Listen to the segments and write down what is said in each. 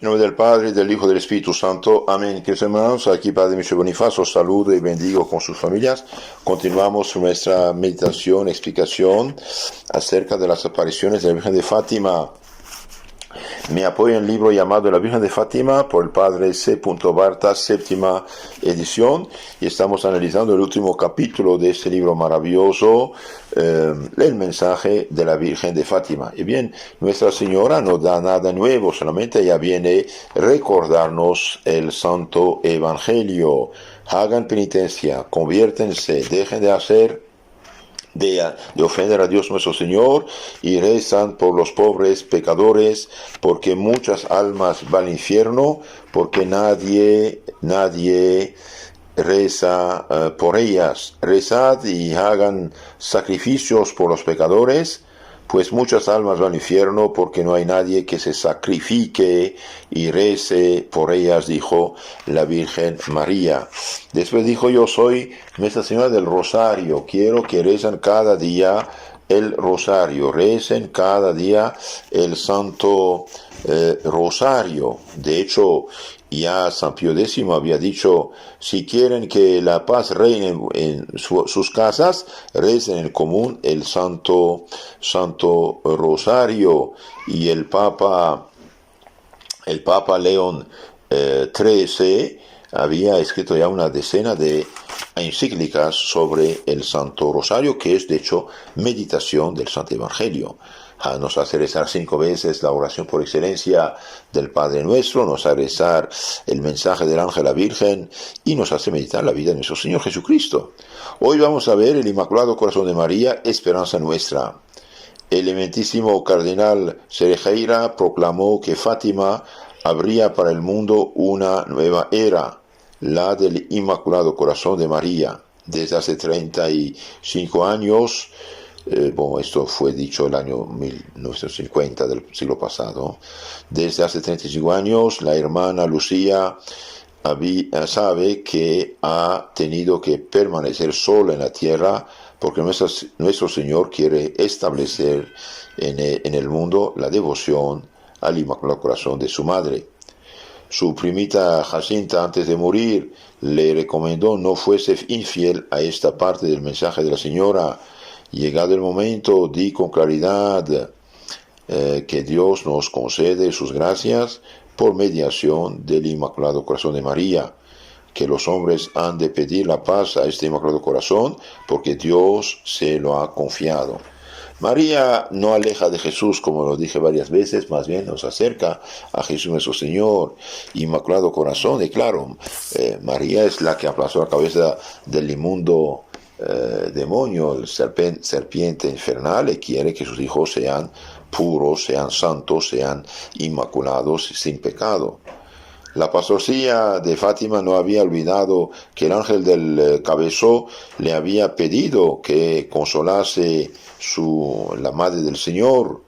En nombre del Padre, del Hijo y del Espíritu Santo. Amén. Queridos hermanos, aquí Padre Michel Bonifacio saludo y bendigo con sus familias. Continuamos nuestra meditación, explicación acerca de las apariciones de la Virgen de Fátima. Me apoyo en el libro llamado La Virgen de Fátima por el Padre C. Barta, séptima edición, y estamos analizando el último capítulo de este libro maravilloso, el mensaje de la Virgen de Fátima. Y bien, Nuestra Señora no da nada nuevo, solamente ella viene a recordarnos el Santo Evangelio. Hagan penitencia, conviértense, dejen de hacer de ofender a Dios nuestro Señor y rezan por los pobres pecadores, porque muchas almas van al infierno, porque nadie reza por ellas. Rezad y hagan sacrificios por los pecadores, pues muchas almas van al infierno, porque no hay nadie que se sacrifique y rece por ellas, dijo la Virgen María. Después dijo: yo soy Nuestra Señora del Rosario, quiero que recen cada día el rosario, recen cada día el Santo Rosario. De hecho, ya San Pío X había dicho: si quieren que la paz reine en sus casas, recen en común el Santo Rosario. Y el Papa León XIII había escrito ya una decena de encíclicas sobre el Santo Rosario, que es de hecho meditación del Santo Evangelio. Nos hace rezar 5 veces la oración por excelencia del Padre Nuestro, nos hace rezar el mensaje del ángel a la Virgen y nos hace meditar la vida de nuestro Señor Jesucristo. Hoy vamos a ver el Inmaculado Corazón de María, esperanza nuestra. El eminentísimo cardenal Cerejeira proclamó que Fátima abría para el mundo una nueva era, la del Inmaculado Corazón de María. Desde hace 35 años, esto fue dicho el año 1950 del siglo pasado. Desde hace 35 años, la hermana Lucía sabe que ha tenido que permanecer sola en la tierra, porque nuestro Señor quiere establecer en el mundo la devoción al Inmaculado Corazón de su madre. Su primita Jacinta, antes de morir, le recomendó no fuese infiel a esta parte del mensaje de la Señora. Llegado el momento, di con claridad que Dios nos concede sus gracias por mediación del Inmaculado Corazón de María, que los hombres han de pedir la paz a este Inmaculado Corazón, porque Dios se lo ha confiado. María no aleja de Jesús, como lo dije varias veces, más bien nos acerca a Jesús nuestro Señor, Inmaculado Corazón. Y claro, María es la que aplastó la cabeza del inmundo demonio, el serpiente infernal, y quiere que sus hijos sean puros, sean santos, sean inmaculados, sin pecado. La pastorcilla de Fátima no había olvidado que el ángel del cabezo le había pedido que consolase la madre del Señor.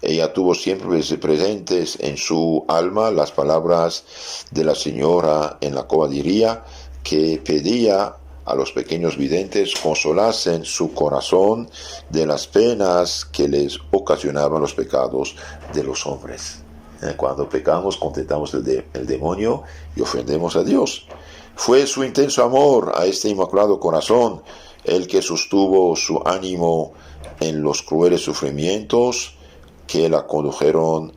Ella tuvo siempre presentes en su alma las palabras de la Señora en la cobadiría, que pedía a los pequeños videntes consolasen su corazón de las penas que les ocasionaban los pecados de los hombres. Cuando pecamos, contentamos el demonio y ofendemos a Dios. Fue su intenso amor a este Inmaculado Corazón el que sostuvo su ánimo en los crueles sufrimientos que la condujeron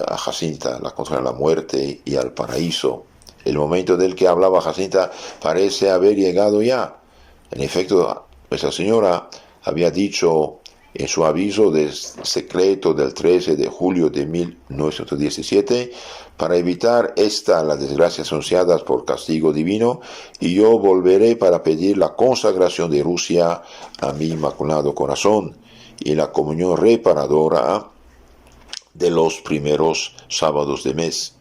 a Jacinta, la condujeron a la muerte y al paraíso. El momento del que hablaba Jacinta parece haber llegado ya. En efecto, Nuestra Señora había dicho en su aviso secreto del 13 de julio de 1917, para evitar las desgracias anunciadas por castigo divino, y yo volveré para pedir la consagración de Rusia a mi Inmaculado Corazón y la comunión reparadora de los primeros sábados de mes.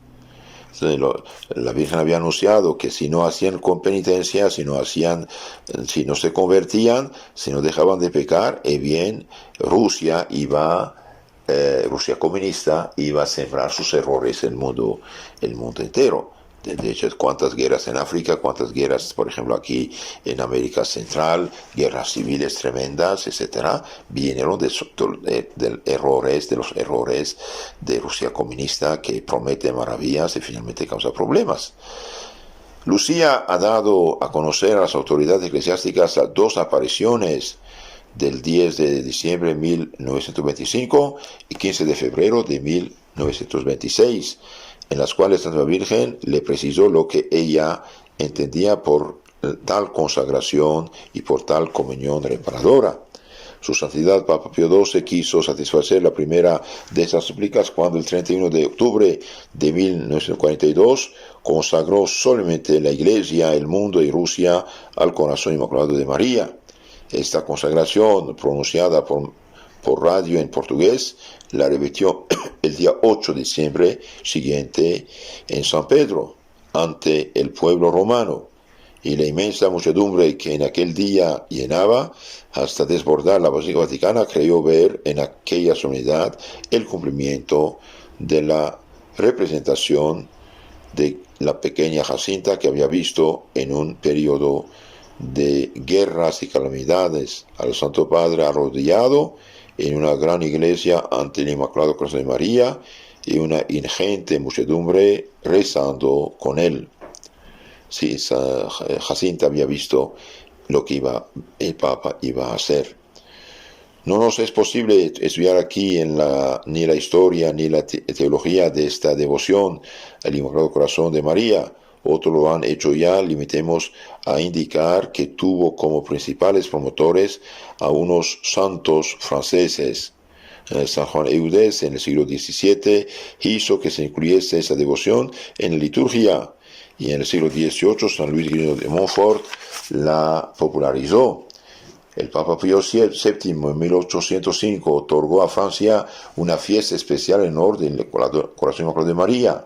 La Virgen había anunciado que si no hacían con penitencia, si no se convertían, si no dejaban de pecar, bien, Rusia comunista iba a sembrar sus errores en el mundo entero. De hecho, cuántas guerras en África, cuántas guerras, por ejemplo, aquí en América Central, guerras civiles tremendas, etcétera, vinieron de los errores de Rusia comunista que promete maravillas y finalmente causa problemas. Lucía ha dado a conocer a las autoridades eclesiásticas las dos apariciones del 10 de diciembre de 1925 y 15 de febrero de 1926, en las cuales Santa Virgen le precisó lo que ella entendía por tal consagración y por tal comunión reparadora. Su Santidad Papa Pío XII quiso satisfacer la primera de estas súplicas cuando el 31 de octubre de 1942 consagró solemnemente la Iglesia, el mundo y Rusia al corazón inmaculado de María. Esta consagración, pronunciada por radio en portugués, la repitió el día 8 de diciembre siguiente en San Pedro, ante el pueblo romano, y la inmensa muchedumbre que en aquel día llenaba hasta desbordar la Basílica Vaticana creyó ver en aquella solemnidad el cumplimiento de la representación de la pequeña Jacinta que había visto en un periodo de guerras y calamidades al Santo Padre arrodillado en una gran iglesia ante el Inmaculado Corazón de María y una ingente muchedumbre rezando con él. Sí, Jacinta había visto lo que el Papa iba a hacer. No nos es posible estudiar aquí ni la historia ni la teología de esta devoción al Inmaculado Corazón de María. Otros lo han hecho ya. Limitemos a indicar que tuvo como principales promotores a unos santos franceses. San Juan Eudes en el siglo XVII hizo que se incluyese esa devoción en la liturgia, y en el siglo XVIII San Luis de Montfort la popularizó. El Papa Pío VII en 1805 otorgó a Francia una fiesta especial en orden del Corazón Inmaculado de María.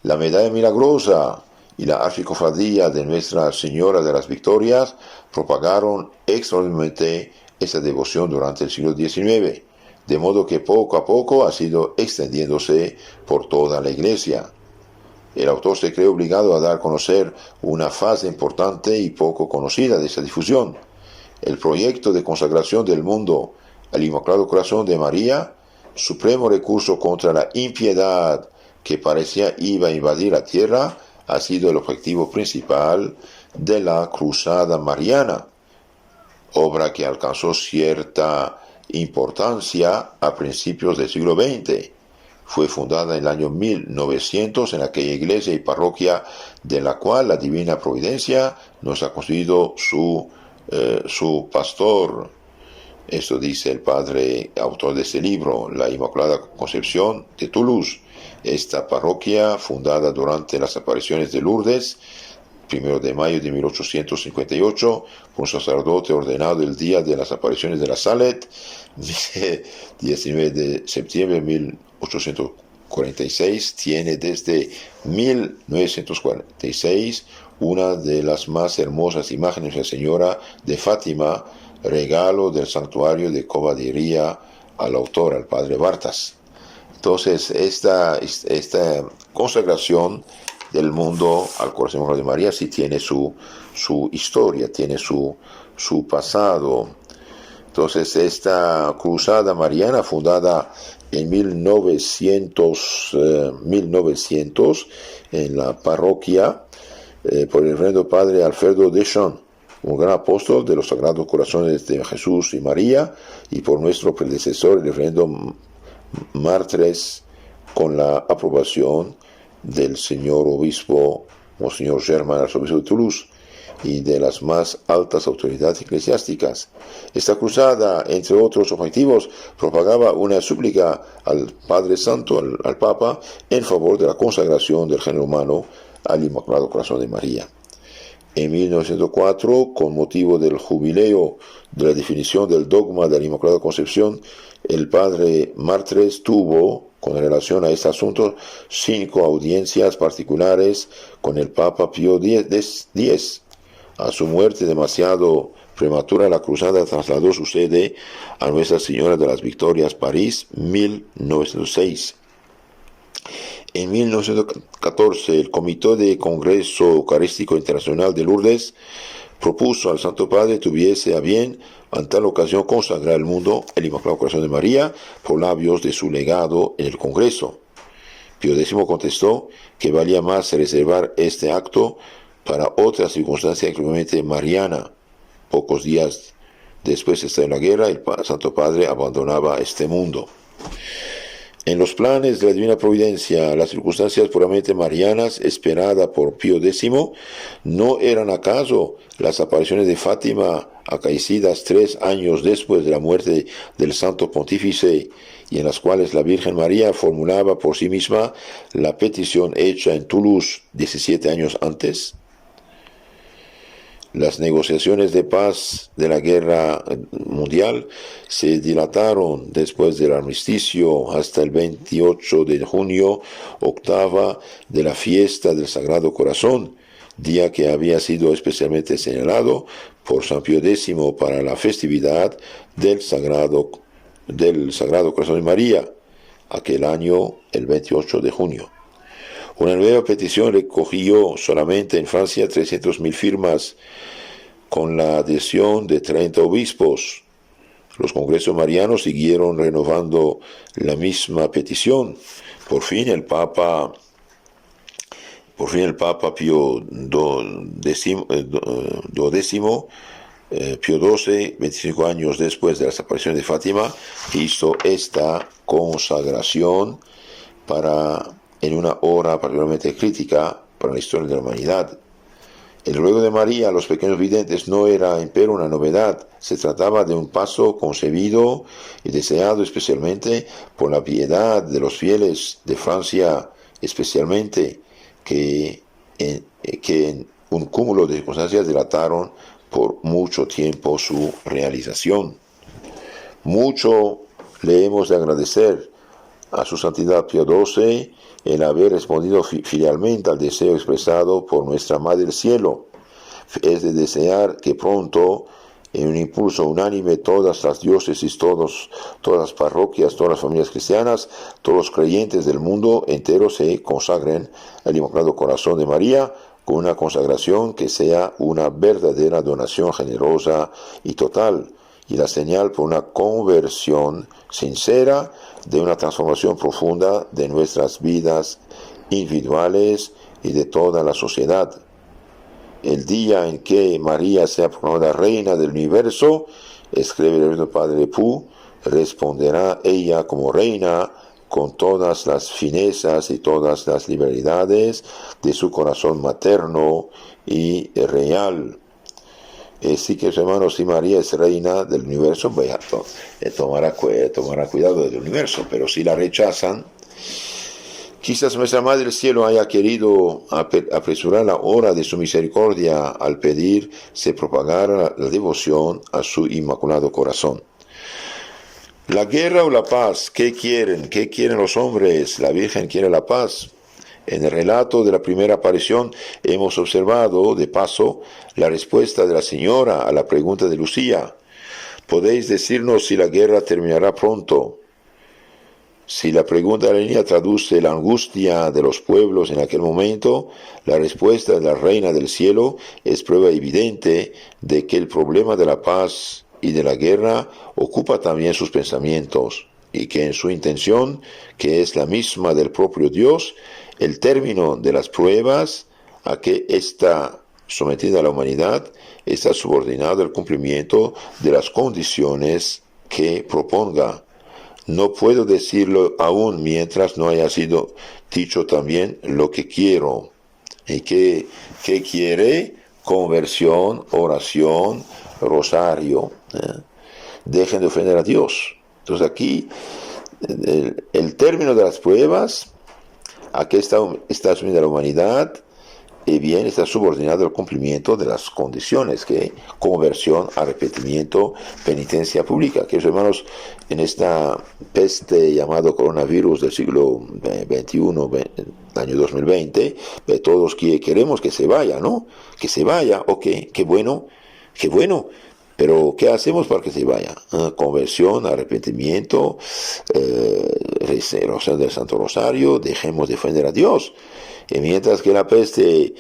La Medalla Milagrosa y la Archicofradía de Nuestra Señora de las Victorias propagaron extraordinariamente esta devoción durante el siglo XIX, de modo que poco a poco ha sido extendiéndose por toda la Iglesia. El autor se cree obligado a dar a conocer una fase importante y poco conocida de esta difusión. El proyecto de consagración del mundo al Inmaculado Corazón de María, supremo recurso contra la impiedad que parecía iba a invadir la tierra, ha sido el objetivo principal de la Cruzada Mariana, obra que alcanzó cierta importancia a principios del siglo XX. Fue fundada en el año 1900 en aquella iglesia y parroquia de la cual la Divina Providencia nos ha constituido su pastor. Esto dice el padre autor de este libro, la Inmaculada Concepción de Toulouse. Esta parroquia, fundada durante las apariciones de Lourdes, 1 de mayo de 1858, por un sacerdote ordenado el día de las apariciones de la Salet, 19 de septiembre de 1846, tiene desde 1946 una de las más hermosas imágenes de la Señora de Fátima, regalo del santuario de Cobadilla al autor, al padre Bartas. Entonces, esta consagración del mundo al Corazón de María sí tiene su historia, tiene su pasado. Entonces, esta cruzada mariana, fundada en 1900 en la parroquia por el reverendo padre Alfredo Deschamps, un gran apóstol de los Sagrados Corazones de Jesús y María, y por nuestro predecesor, el reverendo Martres, con la aprobación del señor obispo, Monseñor Germán, arzobispo de Toulouse, y de las más altas autoridades eclesiásticas. Esta cruzada, entre otros objetivos, propagaba una súplica al Padre Santo, al Papa, en favor de la consagración del género humano al Inmaculado Corazón de María. En 1904, con motivo del jubileo de la definición del dogma de la Inmaculada Concepción, el padre Martres tuvo, con relación a este asunto, 5 audiencias particulares con el Papa Pío X. A su muerte demasiado prematura, la cruzada trasladó su sede a Nuestra Señora de las Victorias, París, 1906. En 1914, el Comité de Congreso Eucarístico Internacional de Lourdes propuso al Santo Padre tuviese a bien, en tal ocasión, consagrar al mundo el Inmaculado Corazón de María por labios de su legado en el Congreso. Pío X contestó que valía más reservar este acto para otra circunstancia exclusivamente mariana. Pocos días después de estar en la guerra, el Santo Padre abandonaba este mundo. En los planes de la Divina Providencia, las circunstancias puramente marianas esperadas por Pío X no eran acaso las apariciones de Fátima acaecidas 3 años después de la muerte del Santo Pontífice y en las cuales la Virgen María formulaba por sí misma la petición hecha en Toulouse 17 años antes. Las negociaciones de paz de la guerra mundial se dilataron después del armisticio hasta el 28 de junio, octava de la fiesta del Sagrado Corazón, día que había sido especialmente señalado por San Pío X para la festividad del Sagrado Corazón de María, aquel año, el 28 de junio. Una nueva petición recogió solamente en Francia 300.000 firmas con la adhesión de 30 obispos. Los congresos marianos siguieron renovando la misma petición. Por fin el Papa Pío XII, 25 años después de la desaparición de Fátima, hizo esta consagración en una hora particularmente crítica para la historia de la humanidad. El ruego de María a los pequeños videntes no era, empero, una novedad. Se trataba de un paso concebido y deseado especialmente por la piedad de los fieles de Francia, especialmente, que en un cúmulo de circunstancias dilataron por mucho tiempo su realización. Mucho le hemos de agradecer a su santidad Pío XII el haber respondido filialmente al deseo expresado por nuestra Madre del Cielo, es de desear que pronto, en un impulso unánime, todas las diócesis, todas las parroquias, todas las familias cristianas, todos los creyentes del mundo entero se consagren al Inmaculado Corazón de María, con una consagración que sea una verdadera donación generosa y total, y la señal por una conversión sincera, de una transformación profunda de nuestras vidas individuales y de toda la sociedad. El día en que María sea proclamada Reina del Universo, escribe el Reverendo Padre Pú, responderá ella como Reina con todas las finezas y todas las liberalidades de su corazón materno y real. Así que, hermanos, si María es reina del universo, tomará cuidado del universo, pero si la rechazan, quizás nuestra Madre del Cielo haya querido apresurar la hora de su misericordia al pedir se propagara la devoción a su Inmaculado Corazón. ¿La guerra o la paz? ¿Qué quieren? ¿Qué quieren los hombres? La Virgen quiere la paz. En el relato de la primera aparición hemos observado, de paso, la respuesta de la señora a la pregunta de Lucía. ¿Podéis decirnos si la guerra terminará pronto? Si la pregunta de la niña traduce la angustia de los pueblos en aquel momento, la respuesta de la Reina del Cielo es prueba evidente de que el problema de la paz y de la guerra ocupa también sus pensamientos, y que en su intención, que es la misma del propio Dios, el término de las pruebas a que está sometida la humanidad está subordinado al cumplimiento de las condiciones que proponga. No puedo decirlo aún mientras no haya sido dicho también lo que quiero. ¿Y qué quiere? Conversión, oración, rosario. Dejen de ofender a Dios. Entonces aquí el término de las pruebas a que está sumida la humanidad, y bien está subordinado al cumplimiento de las condiciones, que conversión, arrepentimiento, penitencia pública. Queridos hermanos, en esta peste llamado coronavirus del siglo XXI, año 2020, todos queremos que se vaya, ¿no? Que se vaya, ok, qué bueno, Pero, ¿qué hacemos para que se vaya? Conversión, arrepentimiento, oración del Santo Rosario, dejemos de ofender a Dios. Y mientras que la peste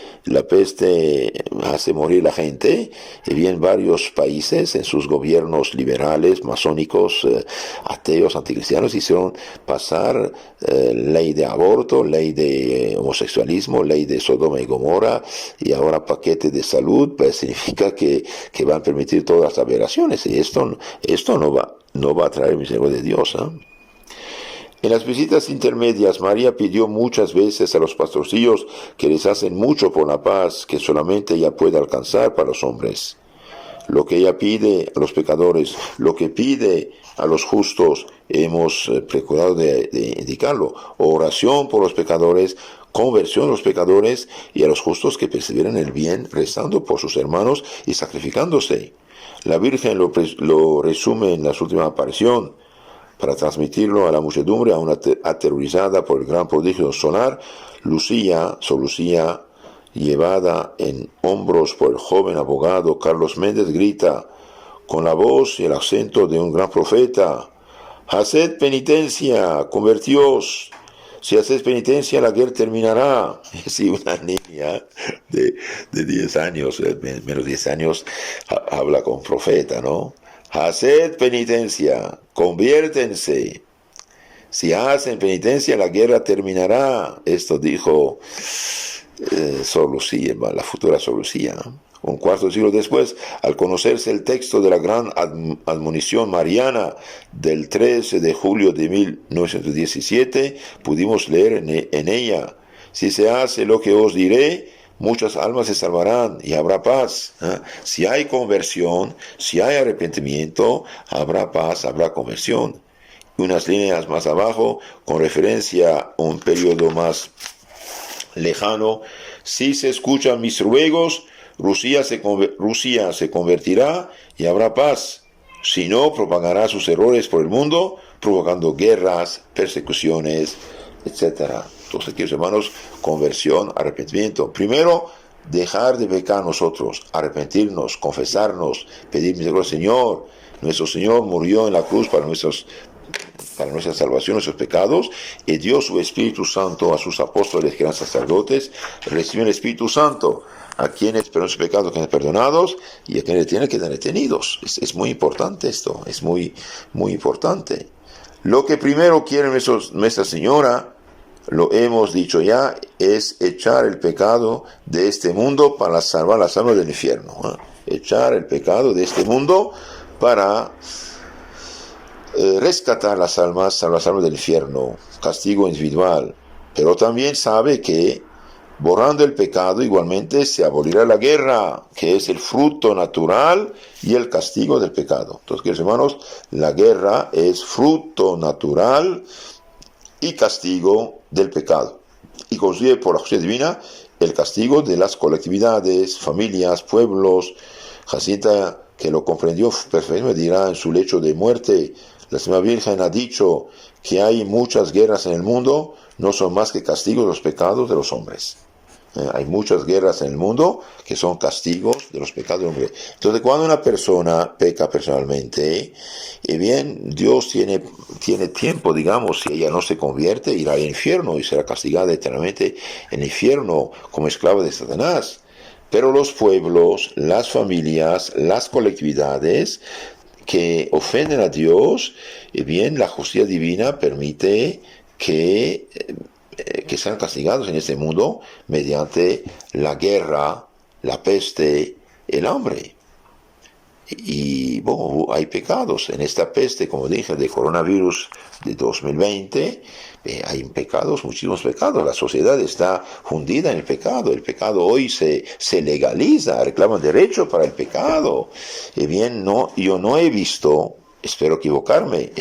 hace morir la gente, y bien varios países en sus gobiernos liberales, masónicos, ateos, anticristianos, hicieron pasar ley de aborto, ley de homosexualismo, ley de Sodoma y Gomorra, y ahora paquete de salud, pues significa que van a permitir todas las aberraciones, y esto no va a traer misericordia de Dios, ¿eh? En las visitas intermedias, María pidió muchas veces a los pastorcillos que les hacen mucho por la paz que solamente ella puede alcanzar para los hombres. Lo que ella pide a los pecadores, lo que pide a los justos, hemos procurado de indicarlo. Oración por los pecadores, conversión a los pecadores y a los justos que perseveran en el bien, rezando por sus hermanos y sacrificándose. La Virgen lo resume en la última aparición, para transmitirlo a la muchedumbre, aún aterrorizada por el gran prodigio solar. Lucía, Sor Lucía, llevada en hombros por el joven abogado Carlos Méndez, grita con la voz y el acento de un gran profeta: haced penitencia, convertíos. Si haces penitencia, la guerra terminará. Si una niña de 10 años, menos 10 años, habla con profeta, ¿no? Haced penitencia, conviértense. Si hacen penitencia, la guerra terminará. Esto dijo Sor Lucía, la futura Sor Lucía. Un cuarto siglo después, al conocerse el texto de la gran admonición mariana del 13 de julio de 1917, pudimos leer en ella: si se hace lo que os diré, muchas almas se salvarán y habrá paz. Si hay conversión, si hay arrepentimiento, habrá paz, habrá conversión. Unas líneas más abajo, con referencia a un periodo más lejano: si se escuchan mis ruegos, Rusia se convertirá y habrá paz. Si no, propagará sus errores por el mundo, provocando guerras, persecuciones, etc. Entonces, queridos hermanos, conversión, arrepentimiento. Primero, dejar de pecar nosotros, arrepentirnos, confesarnos, pedir misericordia al Señor. Nuestro Señor murió en la cruz para nuestra salvación, nuestros pecados, y dio su Espíritu Santo a sus apóstoles que eran sacerdotes. Reciben el Espíritu Santo a quienes pero sus pecados quedan perdonados y a quienes tienen que quedar detenidos. Es muy importante esto, es muy, muy importante. Lo que primero quiere Nuestra Señora, lo hemos dicho ya, es echar el pecado de este mundo para salvar las almas del infierno. Echar el pecado de este mundo para rescatar las almas del infierno, castigo individual. Pero también sabe que borrando el pecado igualmente se abolirá la guerra, que es el fruto natural y el castigo del pecado. Entonces, queridos hermanos, la guerra es fruto natural y castigo del pecado. Y consigue por la justicia divina el castigo de las colectividades, familias, pueblos. Jacinta, que lo comprendió perfectamente, dirá en su lecho de muerte: la Señora Virgen ha dicho que hay muchas guerras en el mundo, no son más que castigos de los pecados de los hombres. Hay muchas guerras en el mundo que son castigos de los pecados del hombre. Entonces, cuando una persona peca personalmente, bien, Dios tiene tiempo, digamos, si ella no se convierte, irá al infierno y será castigada eternamente en el infierno como esclava de Satanás. Pero los pueblos, las familias, las colectividades que ofenden a Dios, bien, la justicia divina permite que sean castigados en este mundo mediante la guerra, la peste, el hambre. Y bueno, hay pecados en esta peste, como dije, de coronavirus de 2020. Hay pecados, muchísimos pecados. La sociedad está hundida en el pecado hoy se legaliza, reclaman derecho para el pecado. Y bien, yo no he visto, espero equivocarme,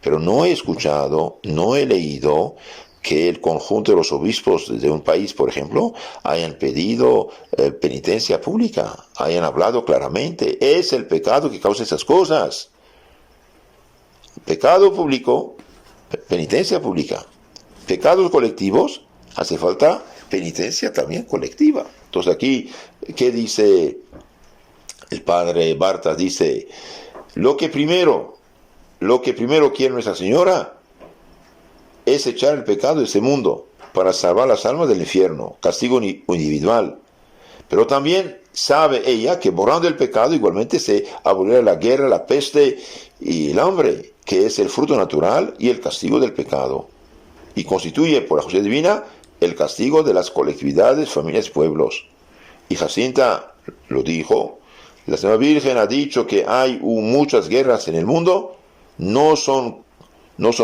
pero no he escuchado, no he leído que el conjunto de los obispos de un país, por ejemplo, hayan pedido penitencia pública, hayan hablado claramente: es el pecado que causa esas cosas. Pecado público, penitencia pública. Pecados colectivos, hace falta penitencia también colectiva. Entonces aquí, ¿qué dice El padre Bartas dice, lo que primero, lo que primero quiere Nuestra Señora es echar el pecado de este mundo para salvar las almas del infierno, castigo individual. Pero también sabe ella que borrando el pecado igualmente se abolirá la guerra, la peste y el hambre, que es el fruto natural y el castigo del pecado. Y constituye por la justicia divina el castigo de las colectividades, familias y pueblos. Y Jacinta lo dijo, la Señora Virgen ha dicho que hay muchas guerras en el mundo, no son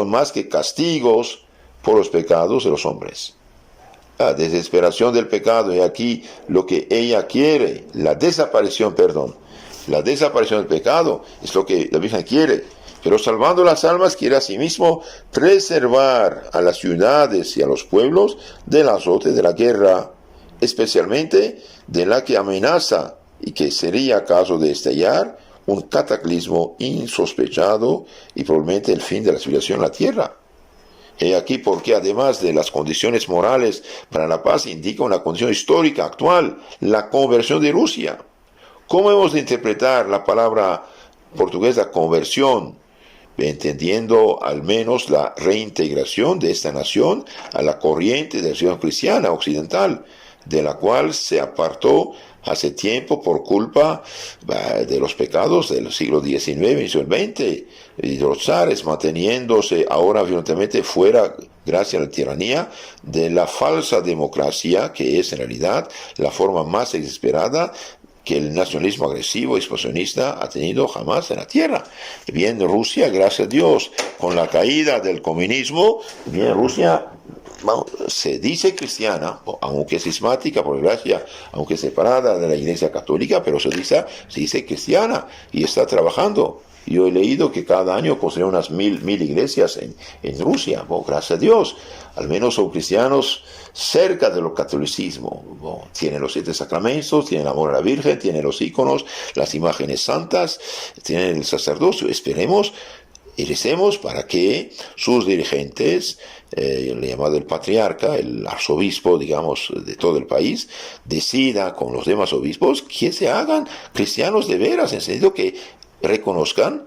más que castigos por los pecados de los hombres. La desesperación del pecado, y aquí lo que ella quiere, la desaparición del pecado es lo que la Virgen quiere, pero salvando las almas quiere asimismo preservar a las ciudades y a los pueblos del azote de la guerra, especialmente de la que amenaza y que sería caso de estallar un cataclismo insospechado y probablemente el fin de la civilización en la tierra. He aquí porque además de las condiciones morales para la paz indica una condición histórica actual, la conversión de Rusia. ¿Cómo hemos de interpretar la palabra portuguesa conversión? Entendiendo al menos la reintegración de esta nación a la corriente de la religión cristiana occidental, de la cual se apartó hace tiempo por culpa de los pecados del siglo XIX y siglo XX, y de los zares, manteniéndose ahora violentamente fuera, gracias a la tiranía, de la falsa democracia, que es en realidad la forma más exasperada que el nacionalismo agresivo y expansionista ha tenido jamás en la tierra. Bien, Rusia, gracias a Dios, con la caída del comunismo, bien, Rusia se dice cristiana, aunque cismática, por desgracia, aunque separada de la Iglesia Católica, pero se dice cristiana y está trabajando. Yo he leído que cada año construyen unas mil iglesias en Rusia. Gracias a Dios, al menos son cristianos cerca del catolicismo. Tienen los 7 sacramentos, tienen el amor a la Virgen, tienen los íconos, las imágenes santas, tienen el sacerdocio. Esperemos y recemos para que sus dirigentes, el llamado el patriarca, el arzobispo, digamos, de todo el país, decida con los demás obispos que se hagan cristianos de veras, en sentido que reconozcan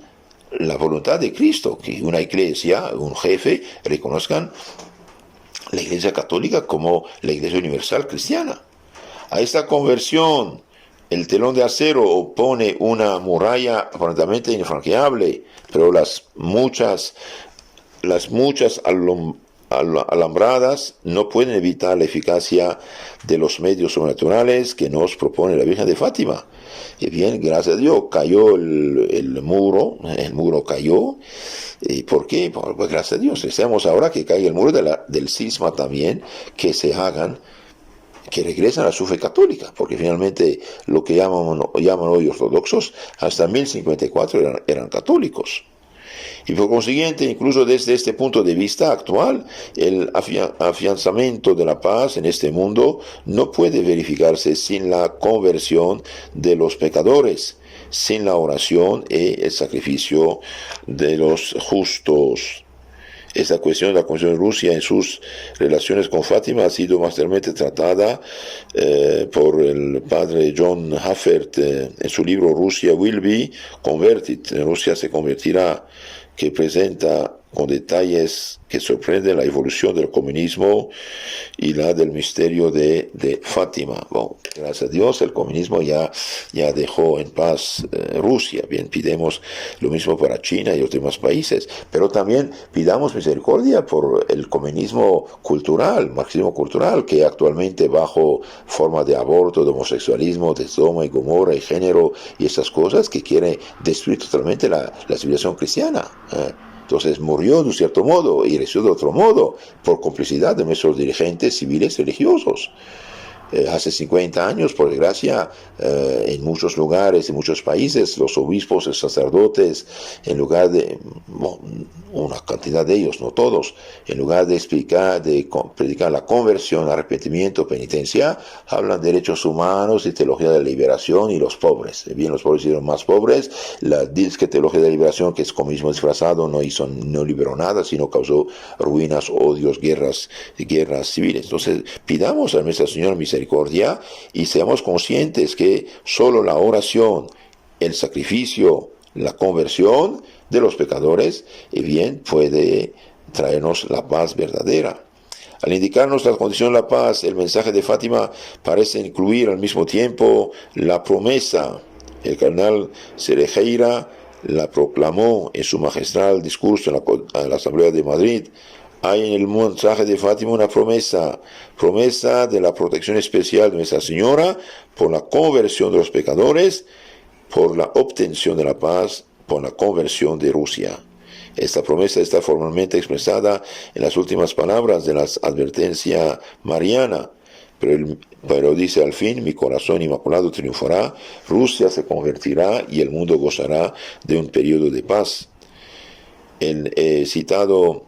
la voluntad de Cristo, que una iglesia, un jefe, reconozcan la Iglesia Católica como la Iglesia Universal Cristiana. A esta conversión, el telón de acero opone una muralla aparentemente infranqueable, pero las muchas alambradas no pueden evitar la eficacia de los medios sobrenaturales que nos propone la Virgen de Fátima. Y bien, gracias a Dios, cayó el muro cayó. ¿Y por qué? Pues gracias a Dios. Deseamos ahora que caiga el muro del cisma también, que se hagan, que regresen a su fe católica, porque finalmente lo que llaman hoy ortodoxos, hasta 1054 eran católicos. Y por consiguiente, incluso desde este punto de vista actual, el afianzamiento de la paz en este mundo no puede verificarse sin la conversión de los pecadores, sin la oración y el sacrificio de los justos. Esta cuestión de la conversión de Rusia en sus relaciones con Fátima ha sido mastermente tratada por el padre John Haffert en su libro Russia Will Be Converted. Rusia se convertirá, que presenta con detalles que sorprenden la evolución del comunismo y la del misterio de Fátima. Gracias a Dios el comunismo ya dejó en paz Rusia. Bien, pidemos lo mismo para China y los demás países, pero también pidamos misericordia por el comunismo cultural, marxismo cultural, que actualmente bajo forma de aborto, de homosexualismo, de Sodoma y Gomorra y género y esas cosas, que quiere destruir totalmente la civilización cristiana. Entonces murió de un cierto modo y resucitó de otro modo por complicidad de nuestros dirigentes civiles religiosos. Hace 50 años, por desgracia, en muchos lugares, en muchos países, los obispos y sacerdotes, en lugar de, una cantidad de ellos, no todos, en lugar de predicar la conversión, arrepentimiento, penitencia, hablan de derechos humanos y teología de la liberación y los pobres. Bien, los pobres hicieron más pobres. La disque teología de la liberación, que es comunismo disfrazado, no liberó nada, sino causó ruinas, odios, guerras civiles. Entonces, pidamos a Nuestra Señora misericordia y seamos conscientes que solo la oración el sacrificio, la conversión de los pecadores, y bien puede traernos la paz verdadera. Al indicarnos la condición de la paz, el mensaje de Fátima parece incluir al mismo tiempo la promesa. El cardenal Cerejeira la proclamó en su magistral discurso en la Asamblea de Madrid. Hay en el mensaje de Fátima una promesa de la protección especial de Nuestra Señora por la conversión de los pecadores, por la obtención de la paz, por la conversión de Rusia. Esta promesa está formalmente expresada en las últimas palabras de la advertencia mariana, pero dice al fin: mi corazón inmaculado triunfará, Rusia se convertirá y el mundo gozará de un periodo de paz. El citado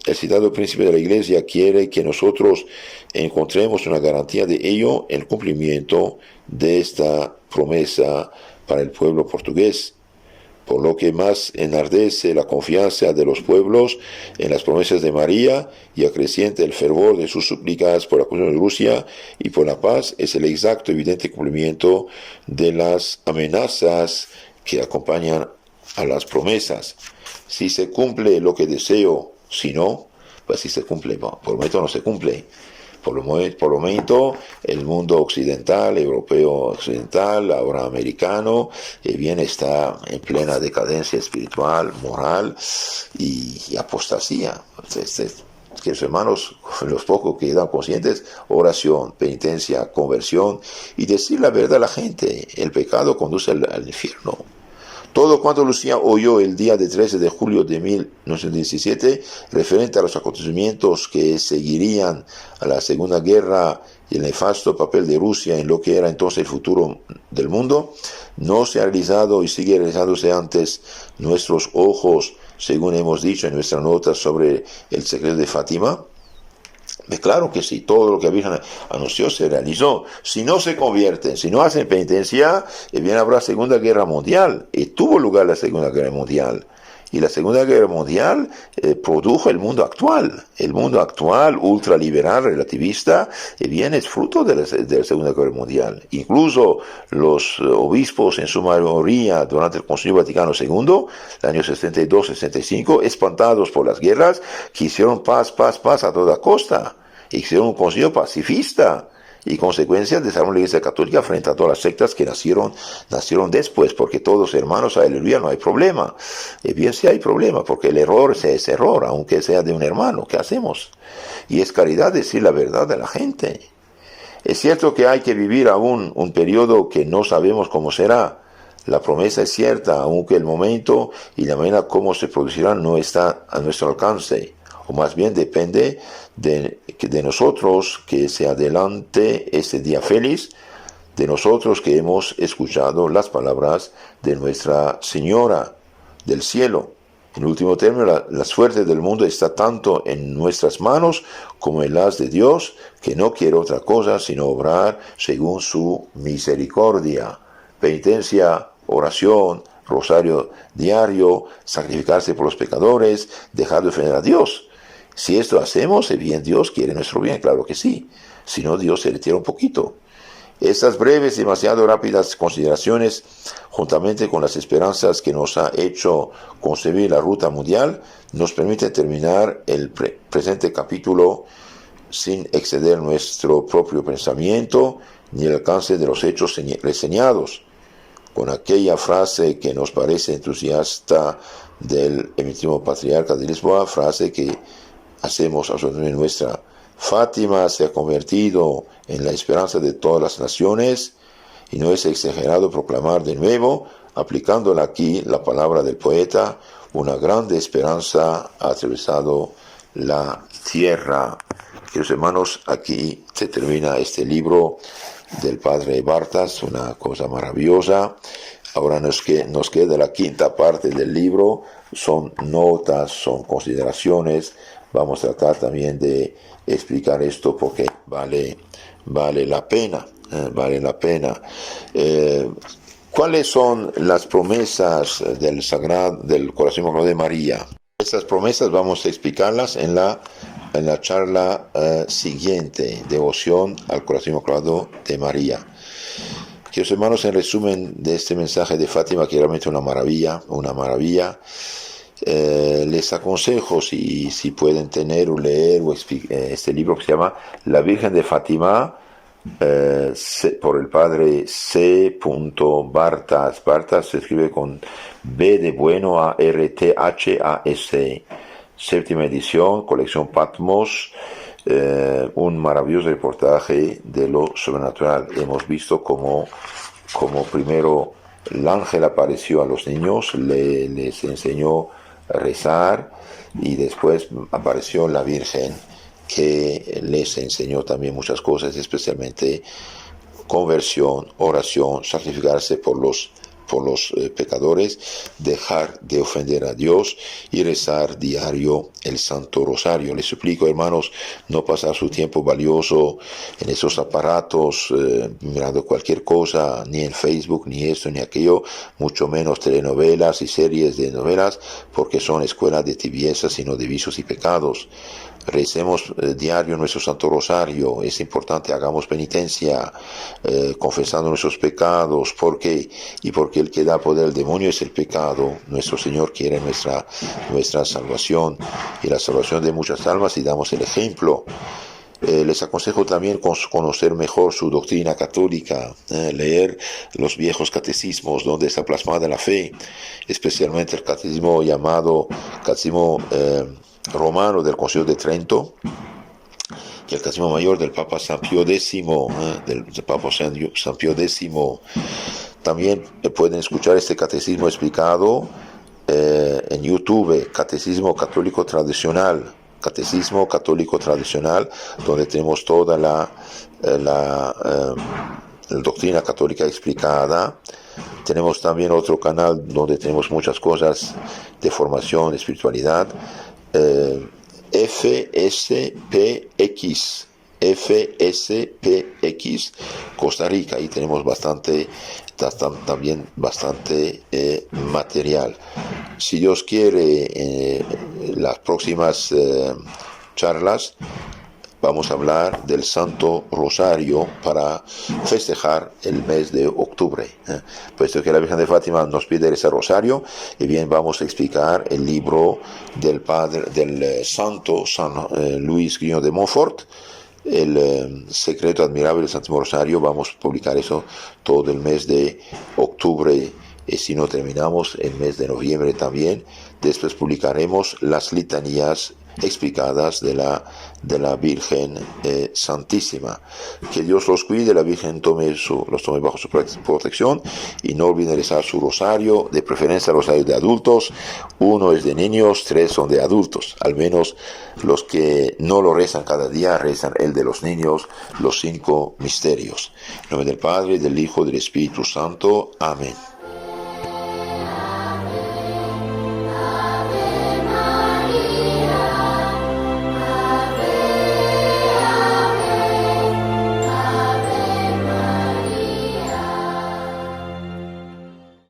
príncipe de la Iglesia quiere que nosotros encontremos una garantía de ello en el cumplimiento de esta promesa para el pueblo portugués. Por lo que más enardece la confianza de los pueblos en las promesas de María y acrecienta el fervor de sus súplicas por la cuestión de Rusia y por la paz, es el exacto y evidente cumplimiento de las amenazas que acompañan a las promesas. Si se cumple lo que deseo, si no, pues si se cumple, por el momento no se cumple. Por el momento, el mundo occidental, europeo occidental, ahora americano, bien está en plena decadencia espiritual, moral y apostasía. Queridos hermanos, los pocos que quedan conscientes, oración, penitencia, conversión y decir la verdad a la gente. El pecado conduce al infierno. Todo cuanto Lucía oyó el día de 13 de julio de 1917, referente a los acontecimientos que seguirían a la Segunda Guerra y el nefasto papel de Rusia en lo que era entonces el futuro del mundo, no se ha realizado y sigue realizándose antes nuestros ojos, según hemos dicho en nuestra nota sobre el secreto de Fátima. Claro que sí, todo lo que la Virgen anunció se realizó. Si no se convierten, si no hacen penitencia, bien habrá Segunda Guerra Mundial. Y tuvo lugar la Segunda Guerra Mundial. Y la Segunda Guerra Mundial produjo el mundo actual, ultraliberal, relativista, bien es fruto de la Segunda Guerra Mundial. Incluso los obispos en su mayoría durante el Concilio Vaticano II, el año 62-65, espantados por las guerras, quisieron paz a toda costa. Hicieron un concilio pacifista y consecuencia desarmaron la Iglesia Católica frente a todas las sectas que nacieron después, porque todos hermanos, aleluya, no hay problema. Y bien sí hay problema, porque el error es error, aunque sea de un hermano. ¿Qué hacemos? Y es caridad decir la verdad a la gente. Es cierto que hay que vivir aún un periodo que no sabemos cómo será. La promesa es cierta, aunque el momento y la manera como se producirá no está a nuestro alcance. O más bien depende de nosotros que se adelante este día feliz, de nosotros que hemos escuchado las palabras de Nuestra Señora del cielo. En último término, la suerte del mundo está tanto en nuestras manos como en las de Dios, que no quiere otra cosa sino obrar según su misericordia. Penitencia, oración, rosario diario, sacrificarse por los pecadores, dejar de ofender a Dios. Si esto hacemos, bien Dios quiere nuestro bien, claro que sí. Si no, Dios se retira un poquito. Estas breves y demasiado rápidas consideraciones, juntamente con las esperanzas que nos ha hecho concebir la ruta mundial, nos permiten terminar el presente capítulo sin exceder nuestro propio pensamiento ni el alcance de los hechos reseñados, con aquella frase que nos parece entusiasta del emitimo patriarca de Lisboa, frase que hacemos absolutamente nuestra. Fátima se ha convertido en la esperanza de todas las naciones, y no es exagerado proclamar de nuevo, aplicándola aquí la palabra del poeta: una grande esperanza ha atravesado la tierra. Queridos hermanos, aquí se termina este libro del padre Bartas, una cosa maravillosa. Ahora nos queda la quinta parte del libro, son notas, son consideraciones. Vamos a tratar también de explicar esto porque vale la pena, vale la pena. ¿Cuáles son las promesas del Corazón Inmaculado de María? Estas promesas vamos a explicarlas en la charla siguiente, Devoción al Corazón Inmaculado de María. Queridos hermanos, en resumen de este mensaje de Fátima, que realmente es una maravilla, les aconsejo si pueden tener o leer este libro que se llama La Virgen de Fátima, por el padre C. Bartas. Bartas se escribe con B de bueno, A-R-T-H-A-S. Séptima edición, colección Patmos. Un maravilloso reportaje de lo sobrenatural. Hemos visto como primero el ángel apareció a los niños, les enseñó a rezar, y después apareció la Virgen, que les enseñó también muchas cosas, especialmente conversión, oración, sacrificarse por los pecadores, dejar de ofender a Dios y rezar diario el Santo Rosario. Les suplico, hermanos, no pasar su tiempo valioso en esos aparatos, mirando cualquier cosa, ni en Facebook, ni esto, ni aquello, mucho menos telenovelas y series de novelas, porque son escuelas de tibieza, sino de vicios y pecados. Recemos diario nuestro Santo Rosario, es importante, hagamos penitencia, confesando nuestros pecados. ¿Por qué? Y porque el que da poder al demonio es el pecado. Nuestro Señor quiere nuestra salvación y la salvación de muchas almas, y damos el ejemplo. Les aconsejo también conocer mejor su doctrina católica, leer los viejos catecismos donde está plasmada la fe, especialmente el catecismo llamado catecismo romano del Concilio de Trento, y el catecismo mayor del Papa San Pío X, del Papa San Pío X. También pueden escuchar este catecismo explicado en YouTube, Catecismo Católico Tradicional, donde tenemos toda la doctrina católica explicada. Tenemos también otro canal donde tenemos muchas cosas de formación, de espiritualidad, FSPX Costa Rica. Ahí tenemos también bastante material. Si Dios quiere, las próximas charlas vamos a hablar del Santo Rosario para festejar el mes de octubre. Puesto que la Virgen de Fátima nos pide ese rosario, y bien, vamos a explicar el libro del Santo San Luis Guillaume de Montfort, el secreto admirable del Santísimo Rosario. Vamos a publicar eso todo el mes de octubre, y si no terminamos el mes de noviembre también. Después publicaremos las litanías explicadas de la Virgen Santísima. Que Dios los cuide, la Virgen los tome bajo su protección, y no olviden rezar su rosario, de preferencia rosarios de adultos. 1 es de niños, 3 son de adultos. Al menos los que no lo rezan cada día, rezan el de los niños, los 5 misterios. En nombre del Padre, del Hijo y del Espíritu Santo. Amén.